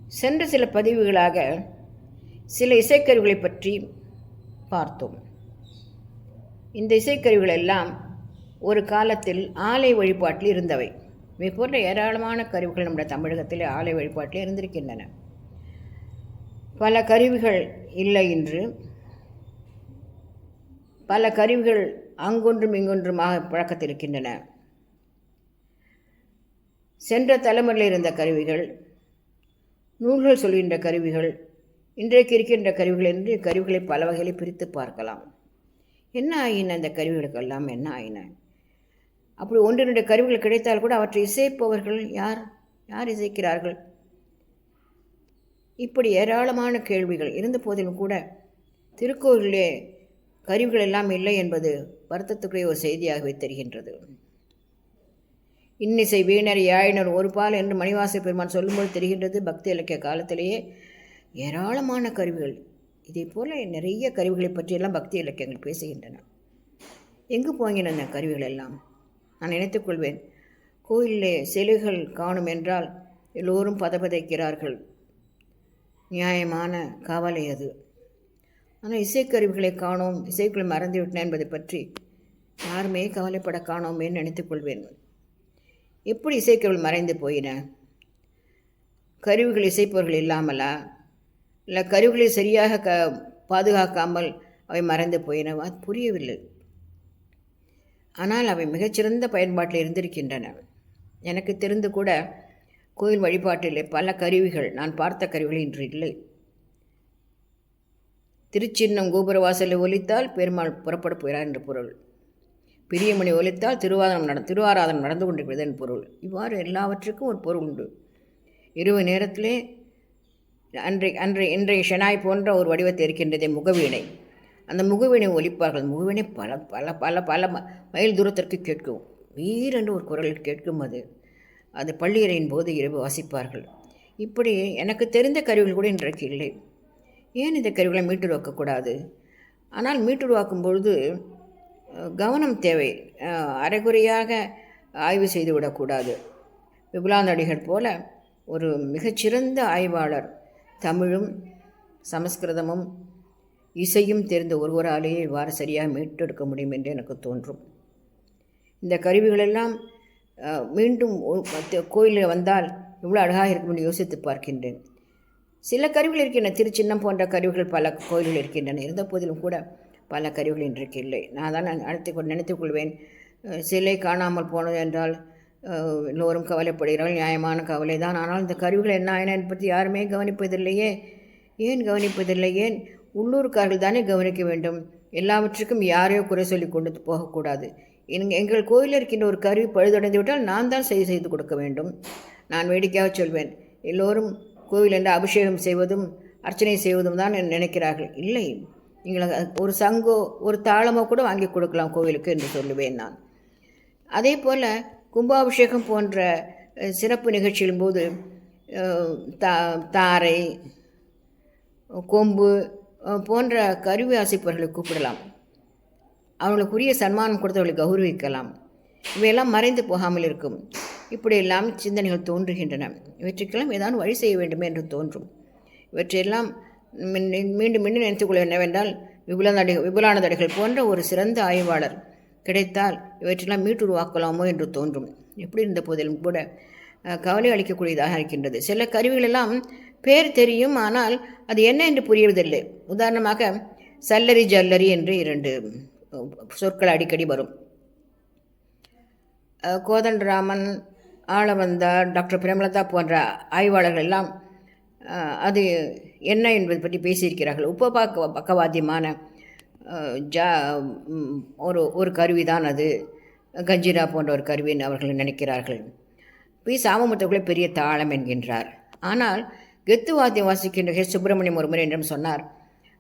சென்ற சில பதிவுகளாக சில இசைக்கருவிகளை பற்றி பார்த்தோம். இந்த இசைக்கருவிகள் எல்லாம் ஒரு காலத்தில் ஆலய வழிபாட்டில் இருந்தவை. இவை போன்ற ஏராளமான கருவிகள் நம்முடைய தமிழகத்தில் ஆலய வழிபாட்டில் இருந்திருக்கின்றன. பல கருவிகள் இல்லை என்று, பல கருவிகள் அங்கொன்றும் இங்கொன்றுமாக பழக்கத்தில் இருக்கின்றன. சென்ற தலைமுறையில் இருந்த கருவிகள், நூல்கள் சொல்கின்ற கருவிகள், இன்றைக்கு இருக்கின்ற கருவிகள் என்று கருவிகளை பல வகையில் பிரித்து பார்க்கலாம். என்ன ஆயின? இந்த கருவிகளுக்கெல்லாம் என்ன ஆயின? அப்படி ஒன்றினுடைய கருவிகள் கிடைத்தால் கூட அவற்றை இசைப்பவர்கள் யார்? யார் இசைக்கிறார்கள்? இப்படி ஏராளமான கேள்விகள் இருந்த போதிலும் கூட திருக்கோயிலே கருவிகள் எல்லாம் இல்லை என்பது வருத்தத்துக்குரிய ஒரு செய்தியாகவே தெரிகின்றது. இன்னிசை வீணர் யாழினர் ஒரு பால் என்று மணிவாச பெருமான் சொல்லும்போது தெரிகின்றது. பக்தி இலக்கிய காலத்திலேயே ஏராளமான கருவிகள், இதே போல் நிறைய கருவிகளை பற்றியெல்லாம் பக்தி இலக்கியங்கள் பேசுகின்றன. எங்கு போகின்றன அந்த கருவிகள் எல்லாம்? நான் நினைத்துக்கொள்வேன், கோயிலே சிலைகள் காணும் என்றால் எல்லோரும் பதபதைக்கிறார்கள். நியாயமான கவலை அது. ஆனால் இசைக்கருவிகளை காணோம், இசைக்குள் மறந்துவிட்டன என்பதை பற்றி யாருமே கவலைப்பட காணோமே நினைத்துக்கொள்வேன். எப்படி இசைக்கருவிகள் மறைந்து போயின? கருவிகள் இசைப்பவர்கள் இல்லாமலா, இல்லை கருவிகளை சரியாக பாதுகாக்காமல் அவை மறைந்து போயினவா? புரியவில்லை. ஆனால் அவை மிகச்சிறந்த பயன்பாட்டில் இருந்திருக்கின்றன. எனக்கு தெரிந்து கூட கோயில் வழிபாட்டிலே பல கருவிகள், நான் பார்த்த கருவிகள் இன்று இல்லை. திருச்சின்னம் கோபுர வாசலில் ஒலித்தால் பெருமாள் புறப்பட போகிறார் என்று பொருள். பிரியமணி ஒலித்தால் திருவாராதனம் நடந்து கொண்டிருக்கிறது என்று பொருள். இவ்வாறு எல்லாவற்றுக்கும் ஒரு பொருள் உண்டு. இரவு நேரத்திலே இன்றைய ஷெனாய் போன்ற ஒரு வடிவத்தை இருக்கின்றதே முகவீணை. அந்த முகவீணை ஒலிப்பார்கள். முகவீணை பல பல பல பல மைல் தூரத்திற்கு கேட்கும். வீரென்று ஒரு குரலில் கேட்கும். அது பள்ளியறையின் போது இரவு வாசிப்பார்கள். இப்படி எனக்கு தெரிந்த கருவிகள் கூட இன்றைக்கு இல்லை. ஏன் இந்த கருவிகளை மீட்டுருவாக்கக்கூடாது? ஆனால் மீட்டுருவாக்கும் பொழுது கவனம் தேவை. அரைகுறையாக ஆய்வு செய்து விடக்கூடாது. விபுலாநடிகள் போல ஒரு மிகச்சிறந்த ஆய்வாளர், தமிழும் சமஸ்கிருதமும் இசையும் தெரிந்த ஒருவராலேயே இவ்வாறு சரியாக மீட்டெடுக்க முடியும் என்று எனக்கு தோன்றும். இந்த கருவிகளெல்லாம் மீண்டும் கோயிலில் வந்தால் இவ்வளோ அழகாக இருக்கும் என்று யோசித்து பார்க்கின்றேன். சில கருவிகள் இருக்கின்றன. திருச்சின்னம் போன்ற கருவிகள் பல கோயில்கள் இருக்கின்றன. இருந்த போதிலும் கூட பல கருவிகள் இன்றைக்கு இல்லை. நான் தான் நினைத்துக்கொள்வேன், சிலை காணாமல் போனது என்றால் எல்லோரும் கவலைப்படுகிறார்கள். நியாயமான கவலை தான். ஆனால் இந்த கருவிகள் என்ன ஆயின பற்றி யாருமே கவனிப்பதில்லையே. ஏன் கவனிப்பதில்லை? ஏன் உள்ளூர்காரர்கள் தானே கவனிக்க வேண்டும். எல்லாவற்றுக்கும் யாரையோ குறை சொல்லி கொண்டு போகக்கூடாது. எங்கள் கோயிலில் இருக்கின்ற ஒரு கருவி பழுதடைந்து விட்டால் நான் தான் செய்து கொடுக்க வேண்டும். நான் வேடிக்கையாக சொல்வேன், எல்லோரும் கோவில் என்ற அபிஷேகம் செய்வதும் அர்ச்சனை செய்வதும் தான் நினைக்கிறார்கள். இல்லை, நீங்கள் ஒரு சங்கோ ஒரு தாளமோ கூட வாங்கி கொடுக்கலாம் கோவிலுக்கு என்று சொல்லுவேன் நான். அதே போல் கும்பாபிஷேகம் போன்ற சிறப்பு நிகழ்ச்சியின் போது தாரை, கொம்பு போன்ற கருவி வாசிப்பவர்களை கூப்பிடலாம். அவர்களுக்குரிய சன்மானம் கொடுத்தவர்களை கௌரவிக்கலாம். இவையெல்லாம் மறைந்து போகாமல் இருக்கும். இப்படியெல்லாம் சிந்தனைகள் தோன்றுகின்றன. இவற்றுக்கெல்லாம் ஏதாவது வழி செய்ய வேண்டுமே என்று தோன்றும். இவற்றையெல்லாம் மீண்டும் மீண்டும் நினைத்துக்கொள்ள என்னவென்றால், விபுலானந்தடிகள் போன்ற ஒரு சிறந்த ஆய்வாளர் கிடைத்தால் இவற்றெல்லாம் மீட்டுருவாக்கலாமோ என்று தோன்றும். எப்படி இருந்த போதிலும் கூட கவலை அளிக்கக்கூடியதாக இருக்கின்றது. சில கருவிகளெல்லாம் பேர் தெரியும், ஆனால் அது என்ன என்று புரியவதில்லை. உதாரணமாக சல்லரி ஜல்லரி என்று 2 சொற்கள் அடிக்கடி வரும். கோதண்டராமன், ஆளவந்தார், டாக்டர் பிரேமலதா போன்ற ஆய்வாளர்கள் எல்லாம் அது என்ன என்பது பற்றி பேசியிருக்கிறார்கள். பக்கவாத்தியமான ஒரு கருவிதான் அது, கஞ்சிரா போன்ற ஒரு கருவின்னு அவர்கள் நினைக்கிறார்கள். சாமமுத்தர்களை பெரிய தாளம் என்கின்றார். ஆனால் கெத்து வாத்தியம் வாசிக்கின்ற சுப்பிரமணியம் ஒரு முறை என்றும் சொன்னார்,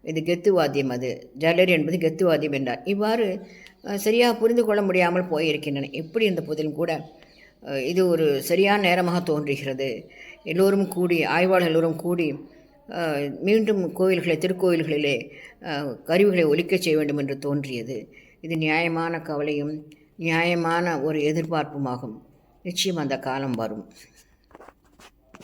இது கெத்து வாத்தியம், அது ஜல்லரி என்பது கெத்து வாத்தியம் என்றார். இவ்வாறு சரியாக புரிந்து கொள்ள முடியாமல் போயிருக்கின்றன. எப்படி இருந்த போதிலும் கூட இது ஒரு சரியான நேரமாக தோன்றுகிறது. எல்லோரும் கூடி, ஆய்வாளர்கள் எல்லோரும் கூடி மீண்டும் திருக்கோயில்களிலே கருவிகளை ஒலிக்கச் செய்ய வேண்டும் என்று தோன்றியது. இது நியாயமான கவலையும் நியாயமான ஒரு எதிர்பார்ப்புமாகும். நிச்சயம் அந்த காலம் வரும்.